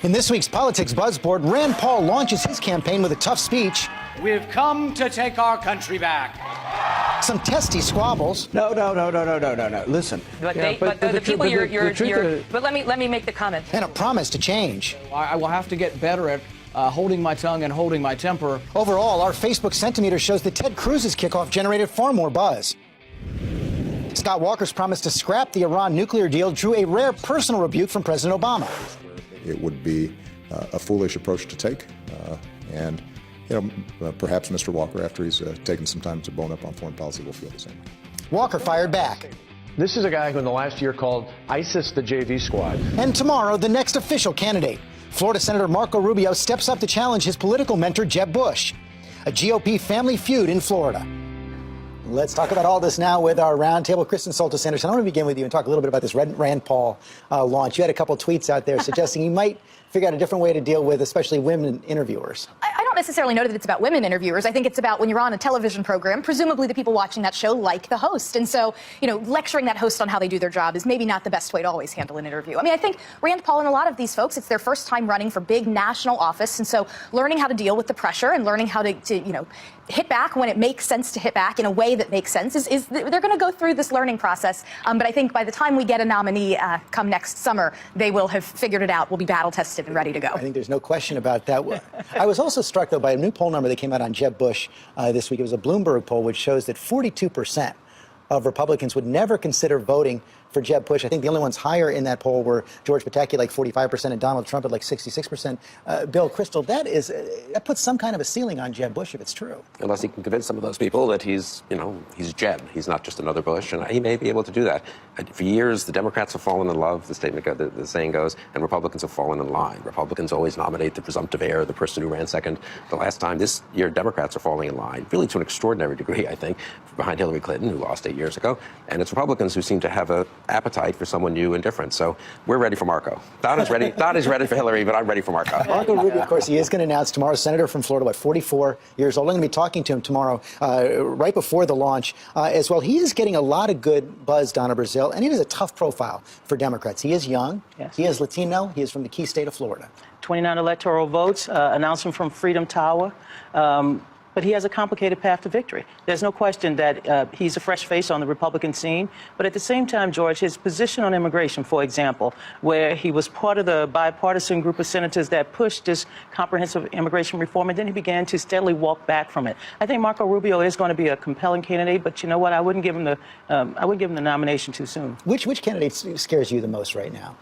In this week's Politics Buzzboard, Rand Paul launches his campaign with a tough speech. We've come to take our country back. Some testy squabbles. No. Listen. But let me make the comment. And a promise to change. I will have to get better at holding my tongue and holding my temper. Overall, our Facebook Centimeter shows that Ted Cruz's kickoff generated far more buzz. Scott Walker's promise to scrap the Iran nuclear deal drew a rare personal rebuke from President Obama. It would be a foolish approach to take, and perhaps Mr. Walker, after he's taken some time to bone up on foreign policy, will feel the same. Walker fired back. This is a guy who in the last year called ISIS the JV squad. And tomorrow, the next official candidate. Florida Senator Marco Rubio steps up to challenge his political mentor, Jeb Bush. A GOP family feud in Florida. Let's talk about all this now with our roundtable. Kristen Soltis-Anderson, I want to begin with you and talk a little bit about this Rand Paul launch. You had a couple tweets out there suggesting you might figure out a different way to deal with especially women interviewers. I don't necessarily know that it's about women interviewers. I think it's about when you're on a television program, presumably the people watching that show like the host. And so, lecturing that host on how they do their job is maybe not the best way to always handle an interview. I mean, I think Rand Paul and a lot of these folks, it's their first time running for big national office. And so learning how to deal with the pressure and learning how to hit back when it makes sense to hit back in a way that makes sense is they're going to go through this learning process. But I think by the time we get a nominee come next summer, they will have figured it out. We'll be battle tested and ready to go. I think there's no question about that. I was also struck, though, by a new poll number that came out on Jeb Bush this week. It was a Bloomberg poll which shows that 42% of Republicans would never consider voting for Jeb Bush. I think the only ones higher in that poll were George Pataki, like 45%, and Donald Trump at like 66%. Bill Kristol, that puts some kind of a ceiling on Jeb Bush if it's true. Unless he can convince some of those people that he's Jeb. He's not just another Bush, and he may be able to do that. For years, the Democrats have fallen in love, the saying goes, and Republicans have fallen in line. Republicans always nominate the presumptive heir, the person who ran second. The last time this year, Democrats are falling in line, really to an extraordinary degree, I think, behind Hillary Clinton, who lost 8 years ago. And it's Republicans who seem to have an appetite for someone new and different. So we're ready for Marco. Donna's ready. Donna's ready for Hillary, but I'm ready for Marco. Marco Rubio, of course, he is going to announce tomorrow. Senator from Florida, 44 years old. I'm going to be talking to him tomorrow, right before the launch as well. He is getting a lot of good buzz, Donna Brazil, and he has a tough profile for Democrats. He is young. Yes. He is Latino. He is from the key state of Florida. 29 electoral votes, announcement from Freedom Tower. But he has a complicated path to victory. There's no question that he's a fresh face on the Republican scene. But at the same time, George, his position on immigration, for example, where he was part of the bipartisan group of senators that pushed this comprehensive immigration reform, and then he began to steadily walk back from it. I think Marco Rubio is going to be a compelling candidate, but you know what? I wouldn't give him the nomination too soon. Which candidate scares you the most right now?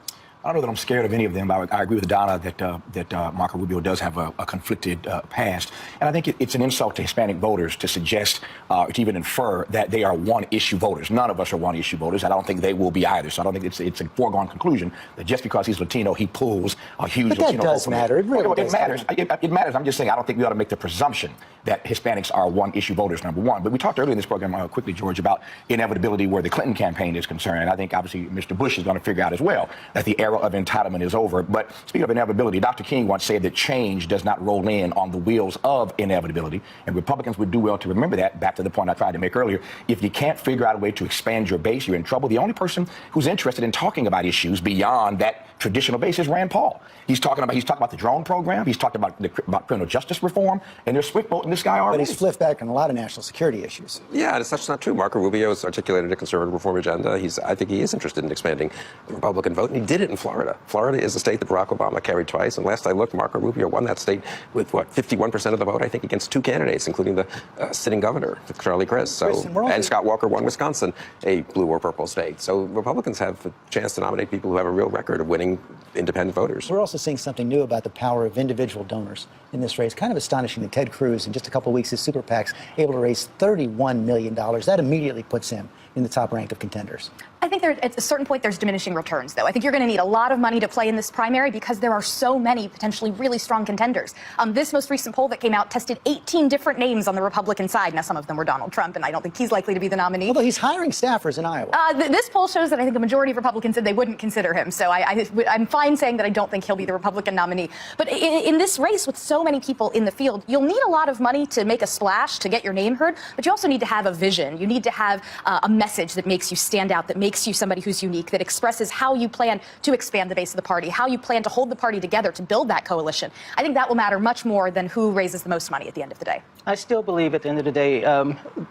I don't know that I'm scared of any of them. I agree with Donna that Marco Rubio does have a conflicted past. And I think it's an insult to Hispanic voters to suggest, to even infer that they are one-issue voters. None of us are one-issue voters. I don't think they will be either. So I don't think it's a foregone conclusion that just because he's Latino, he pulls a huge Latino vote. But that does matter. It really does matters. It matters. I'm just saying I don't think we ought to make the presumption that Hispanics are one-issue voters, number one. But we talked earlier in this program quickly, George, about inevitability where the Clinton campaign is concerned. I think, obviously, Mr. Bush is going to figure out as well that the era of entitlement is over. But speaking of inevitability, Dr. King once said that change does not roll in on the wheels of inevitability. And Republicans would do well to remember that, back to the point I tried to make earlier. If you can't figure out a way to expand your base, you're in trouble. The only person who's interested in talking about issues beyond that traditional base is Rand Paul. He's talking about the drone program. He's talking about criminal justice reform. And they're swift boating this guy already. But he's flipped back on a lot of national security issues. Yeah, it's not true. Marco Rubio has articulated a conservative reform agenda. I think he is interested in expanding the Republican vote, and he did it in Florida. Florida is a state that Barack Obama carried twice, and last I looked, Marco Rubio won that state with, 51% of the vote, I think, against two candidates, including the sitting governor, Charlie Crist. And Scott Walker won Wisconsin, a blue or purple state. So Republicans have a chance to nominate people who have a real record of winning independent voters. We're also seeing something new about the power of individual donors in this race. Kind of astonishing that Ted Cruz, in just a couple of weeks, his super PAC's able to raise $31 million. That immediately puts him in the top rank of contenders. I think at a certain point there's diminishing returns, though. I think you're going to need a lot of money to play in this primary because there are so many potentially really strong contenders. This most recent poll that came out tested 18 different names on the Republican side. Now, some of them were Donald Trump, and I don't think he's likely to be the nominee. Although he's hiring staffers in Iowa. This poll shows that I think a majority of Republicans said they wouldn't consider him. So I'm fine saying that I don't think he'll be the Republican nominee. But in this race with so many people in the field, you'll need a lot of money to make a splash, to get your name heard. But you also need to have a vision. You need to have a message that makes you stand out, that makes you somebody who's unique, that expresses how you plan to expand the base of the party, how you plan to hold the party together to build that coalition. I think that will matter much more than who raises the most money at the end of the day. I still believe at the end of the day,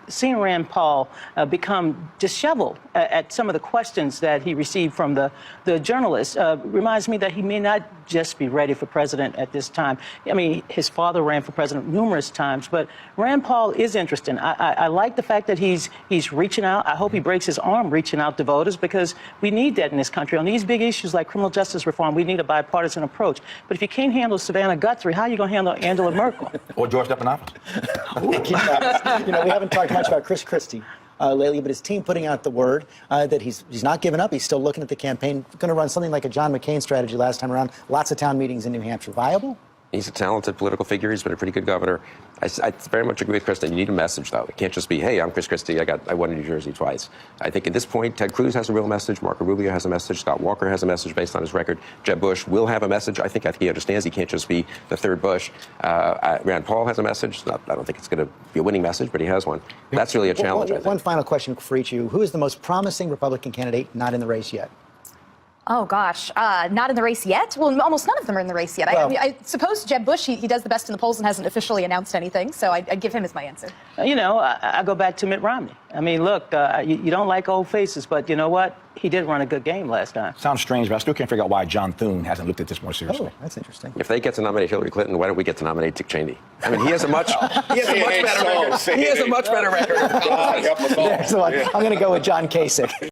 seeing Rand Paul become disheveled at some of the questions that he received from the journalists reminds me that he may not just be ready for president at this time. I mean, his father ran for president numerous times, but Rand Paul is interesting. I like the fact that he's reaching out. I hope he breaks his arm reaching out to voters, because we need that in this country. On these big issues like criminal justice reform, we need a bipartisan approach. But if you can't handle Savannah Guthrie, how are you going to handle Angela Merkel? Or George Stephanopoulos? You know, we haven't talked much about Chris Christie lately, but his team putting out the word that he's not giving up. He's still looking at the campaign, going to run something like a John McCain strategy last time around. Lots of town meetings in New Hampshire. Viable? He's a talented political figure. He's been a pretty good governor. I very much agree with Kristen. You need a message, though. It can't just be, hey, I'm Chris Christie. I won in New Jersey twice. I think at this point, Ted Cruz has a real message. Marco Rubio has a message. Scott Walker has a message based on his record. Jeb Bush will have a message. I think he understands he can't just be the third Bush. Rand Paul has a message. I don't think it's going to be a winning message, but he has one. That's really a challenge, I think. One final question for each of you. Who is the most promising Republican candidate not in the race yet? Oh, gosh. Not in the race yet? Well, almost none of them are in the race yet. Well, I suppose Jeb Bush, he does the best in the polls and hasn't officially announced anything, so I'd give him as my answer. You know, I go back to Mitt Romney. I mean, look, you don't like old faces, but you know what? He did run a good game last time. Sounds strange, but I still can't figure out why John Thune hasn't looked at this more seriously. Oh, that's interesting. If they get to nominate Hillary Clinton, why don't we get to nominate Dick Cheney? I mean, he has a much better record. He has a much better record. Excellent. I'm going to go with John Kasich.